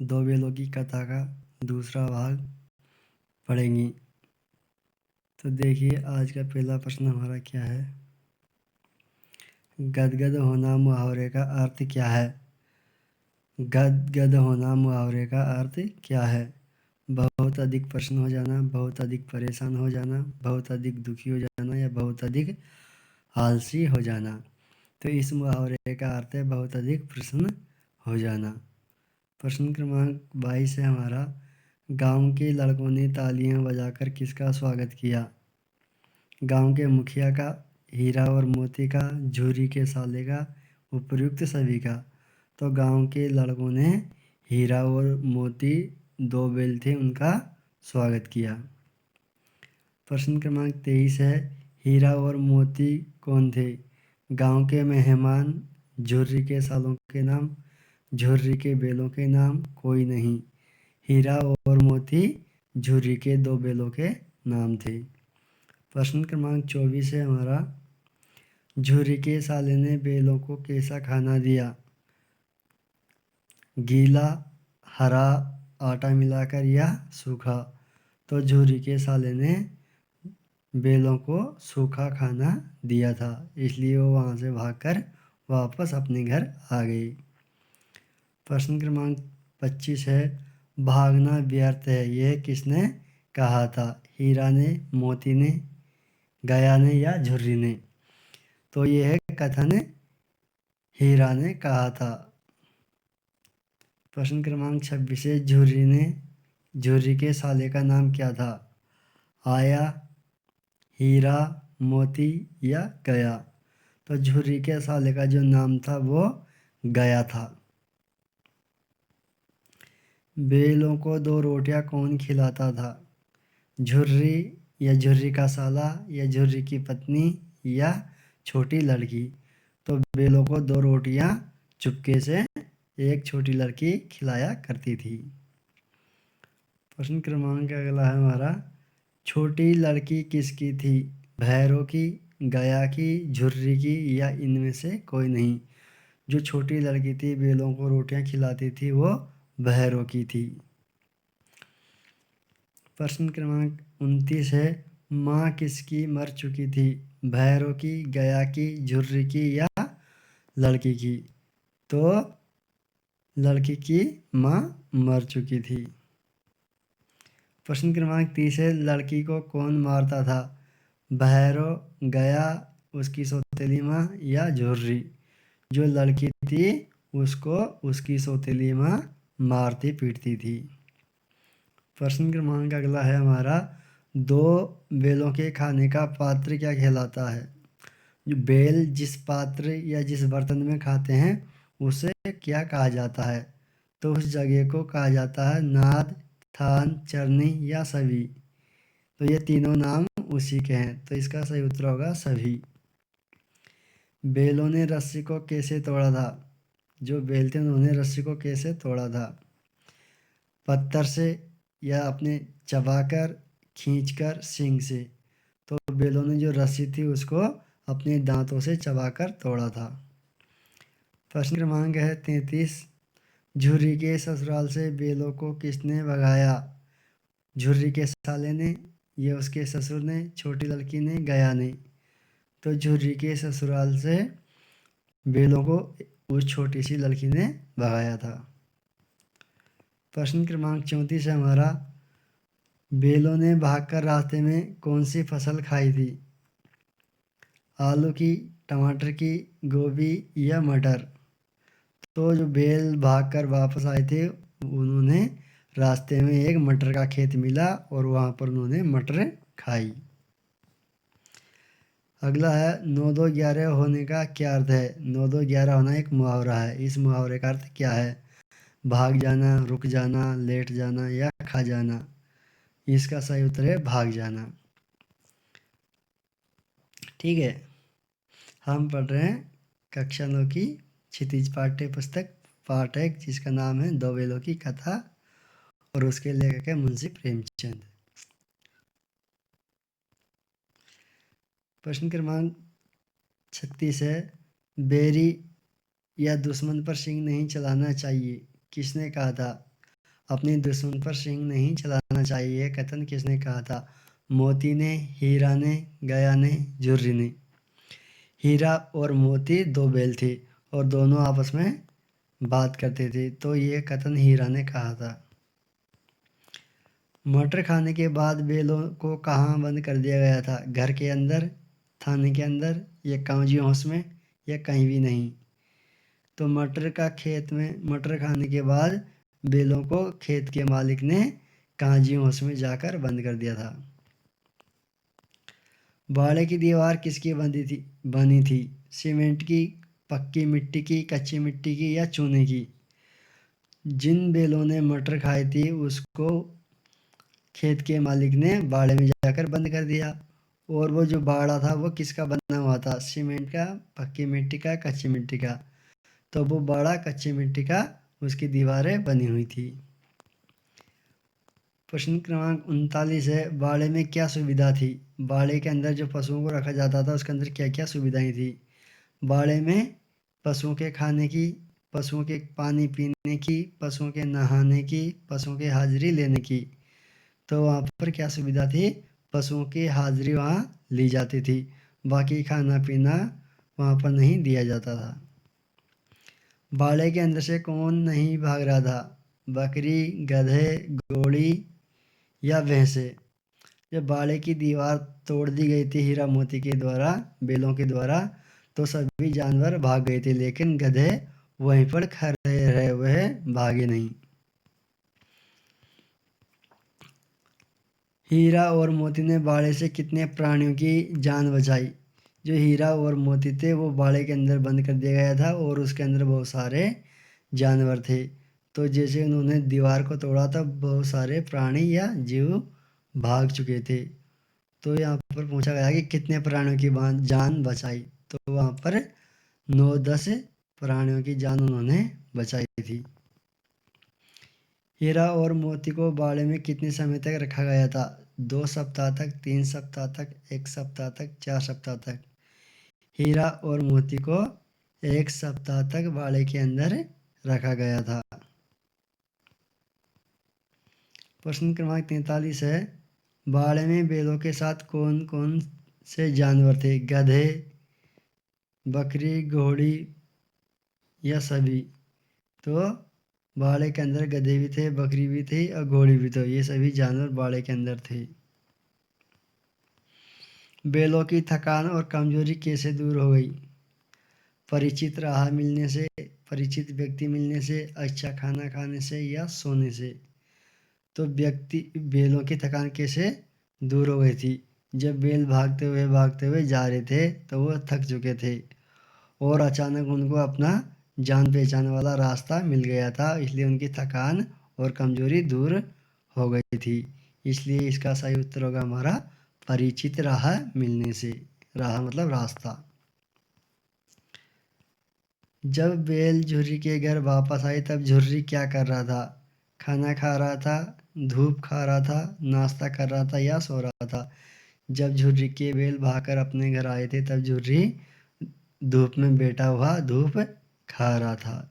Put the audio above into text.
दो बेलों की कथा का दूसरा भाग पढ़ेंगी। तो देखिए आज का पहला प्रश्न हमारा क्या है। गदगद होना मुहावरे का अर्थ क्या है? गदगद होना मुहावरे का अर्थ क्या है? बहुत अधिक प्रसन्न हो जाना, बहुत अधिक परेशान हो जाना, बहुत अधिक दुखी हो जाना या बहुत अधिक आलसी हो जाना। तो इस मुहावरे का अर्थ है बहुत अधिक प्रसन्न हो जाना। प्रश्न क्रमांक 22 है हमारा। गांव के लड़कों ने तालियां बजाकर किसका स्वागत किया? गांव के मुखिया का, हीरा और मोती का, झूरी के साले का, उपर्युक्त सभी का। तो गांव के लड़कों ने हीरा और मोती दो बैल थे उनका स्वागत किया। प्रश्न क्रमांक 23 है। हीरा और मोती कौन थे? गांव के मेहमान, झुर्री के सालों के नाम, झुर्री के बैलों के नाम कोई नहीं। हीरा और मोती झुर्री के दो बैलों के नाम थे। प्रश्न क्रमांक 24 है हमारा। झुर्री के साले ने बैलों को कैसा खाना दिया? गीला, हरा, आटा मिलाकर या सूखा? तो झुर्री के साले ने बैलों को सूखा खाना दिया था, इसलिए वो वहाँ से भागकर वापस अपने घर आ गई। प्रश्न क्रमांक 25 है। भागना व्यर्थ है, यह किसने कहा था? हीरा ने, मोती ने, गया ने या झुर्री ने? तो यह कथन हीरा ने कहा था। प्रश्न क्रमांक 26 है। झुर्री के साले का नाम क्या था? आया, हीरा, मोती या गया? तो झुर्री के साले का जो नाम था वो गया था। बैलों को दो रोटियां कौन खिलाता था? झुर्री या झुर्री का साला या झुर्री की पत्नी या छोटी लड़की? तो बैलों को दो रोटियां चुपके से एक छोटी लड़की खिलाया करती थी। प्रश्न क्रमांक अगला है हमारा। छोटी लड़की किसकी थी? भैरों की, गया की, झुर्री की या इनमें से कोई नहीं? जो छोटी लड़की थी बैलों को रोटियां खिलाती थी वो भैरों की थी। प्रश्न क्रमांक 29 है। माँ किसकी मर चुकी थी? भैरों की, गया की, झुर्री की या लड़की की? तो लड़की की माँ मर चुकी थी। प्रश्न क्रमांक 30 है। लड़की को कौन मारता था? भैरों, गया, उसकी सौतेली माँ या झुर्री? जो लड़की थी उसको उसकी सौतेली माँ मारती पीटती थी। प्रश्न क्रमांक अगला है हमारा। दो बैलों के खाने का पात्र क्या कहलाता है? जो बैल जिस पात्र या जिस बर्तन में खाते हैं उसे क्या कहा जाता है? तो उस जगह को कहा जाता है नाद, थान, चरनी या सभी। तो ये तीनों नाम उसी के हैं, तो इसका सही उत्तर होगा सभी। बैलों ने रस्सी को कैसे तोड़ा था? जो बैल थे उन्होंने रस्सी को कैसे तोड़ा था? पत्थर से या अपने चबाकर, खींचकर, सींग से? तो बैलों ने जो रस्सी थी उसको अपने दांतों से चबाकर तोड़ा था। प्रश्न क्रमांक है 33। झुर्री के ससुराल से बैलों को किसने भगाया? झुर्री के साले ने, ये उसके ससुर ने, छोटी लड़की ने, गया ने? तो झुर्री के ससुराल से बैलों को उस छोटी सी लड़की ने भगाया था। प्रश्न क्रमांक 34 है हमारा। बैलों ने भागकर रास्ते में कौन सी फसल खाई थी? आलू की, टमाटर की, गोभी या मटर? तो जो बैल भागकर वापस आए थे उन्होंने रास्ते में एक मटर का खेत मिला और वहाँ पर उन्होंने मटर खाई। अगला है 9 2 11 होने का क्या अर्थ है? 9 2 11 होना एक मुहावरा है। इस मुहावरे का अर्थ क्या है? भाग जाना, रुक जाना, लेट जाना या खा जाना? इसका सही उत्तर है भाग जाना। ठीक है, हम पढ़ रहे हैं कक्षा 9 की क्षितिज पाठ्य पुस्तक पाठ 1 जिसका नाम है दो बैलों की कथा और उसके लेखक है मुंशी प्रेमचंद। प्रश्न क्रमांक 36 है। बैरी या दुश्मन पर सींग नहीं चलाना चाहिए, किसने कहा था? अपने दुश्मन पर सींग नहीं चलाना चाहिए। यह कथन किसने कहा था? मोती ने, हीरा ने, गया ने, झुर्री ने। हीरा और मोती दो बैल थे और दोनों आपस में बात करते थे, तो ये कथन हीरा ने कहा था। मटर खाने के बाद बैलों को कहाँ बंद कर दिया गया था? घर के अंदर, थाने के अंदर, या कांजी हाउस में, या कहीं भी नहीं। तो मटर खाने के बाद बैलों को खेत के मालिक ने कांजी हाउस में जाकर बंद कर दिया था। बाड़े की दीवार किसकी बनी थी? सीमेंट की, पक्की मिट्टी की, कच्ची मिट्टी की, या चूने की? जिन बैलों ने मटर खाई थी उसको खेत के मालिक ने बाड़े में जाकर बंद कर दिया। और वो जो बाड़ा था वो किसका बना हुआ था? सीमेंट का, पक्की मिट्टी का, कच्ची मिट्टी का? तो वो बाड़ा कच्ची मिट्टी का, उसकी दीवारें बनी हुई थी। प्रश्न क्रमांक 39 है, बाड़े में क्या सुविधा थी? बाड़े के अंदर जो पशुओं को रखा जाता था उसके अंदर क्या क्या सुविधाएं थी? बाड़े में पशुओं के खाने की, पशुओं के पानी पीने की, पशुओं के नहाने की, पशुओं की हाजिरी लेने की। तो वहाँ पर क्या सुविधा थी? पशुओं की हाजिरी वहाँ ली जाती थी, बाकी खाना पीना वहाँ पर नहीं दिया जाता था। बाड़े के अंदर से कौन नहीं भाग रहा था? बकरी, गधे, घोड़ी, या भैंसे? जब बाड़े की दीवार तोड़ दी गई थी हीरा मोती के द्वारा, बैलों के द्वारा, तो सभी जानवर भाग गए थे, लेकिन गधे वहीं पर खड़े रहे, वह भागे नहीं। हीरा और मोती ने बाड़े से कितने प्राणियों की जान बचाई? जो हीरा और मोती थे वो बाड़े के अंदर बंद कर दिया गया था और उसके अंदर बहुत सारे जानवर थे। तो जैसे उन्होंने दीवार को तोड़ा था, बहुत सारे प्राणी या जीव भाग चुके थे। तो यहाँ पर पूछा गया कि कितने प्राणियों की जान बचाई? तो वहाँ पर 9-10 प्राणियों की जान उन्होंने बचाई थी। हीरा और मोती को बाड़े में कितने समय तक रखा गया था? 2 सप्ताह तक, 3 सप्ताह तक, 1 सप्ताह तक, 4 सप्ताह तक? हीरा और मोती को 1 सप्ताह तक बाड़े के अंदर रखा गया था। प्रश्न क्रमांक 43 है, बाड़े में बैलों के साथ कौन कौन से जानवर थे? गधे, बकरी, घोड़ी, या सभी? तो बाड़े के अंदर गधे भी थे, बकरी भी थी और घोड़ी भी थी, ये सभी जानवर बाड़े के अंदर थे। बैलों की थकान और कमजोरी कैसे दूर हो गई? परिचित राह मिलने से, परिचित व्यक्ति मिलने से, अच्छा खाना खाने से, या सोने से? तो बैलों की थकान कैसे दूर हो गई थी? जब बैल भागते हुए जा रहे थे तो वो थक चुके थे और अचानक उनको अपना जान पहचान वाला रास्ता मिल गया था, इसलिए उनकी थकान और कमजोरी दूर हो गई थी। इसलिए इसका सही उत्तर होगा हमारा परिचित राह मिलने से। राह मतलब रास्ता। जब बैल झुर्री के घर वापस आई तब झुर्री क्या कर रहा था? खाना खा रहा था, धूप खा रहा था, नाश्ता कर रहा था, या सो रहा था? जब झुर्री के बैल भागकर अपने घर आए थे तब झुर्री धूप में बैठा हुआ धूप खा रहा था।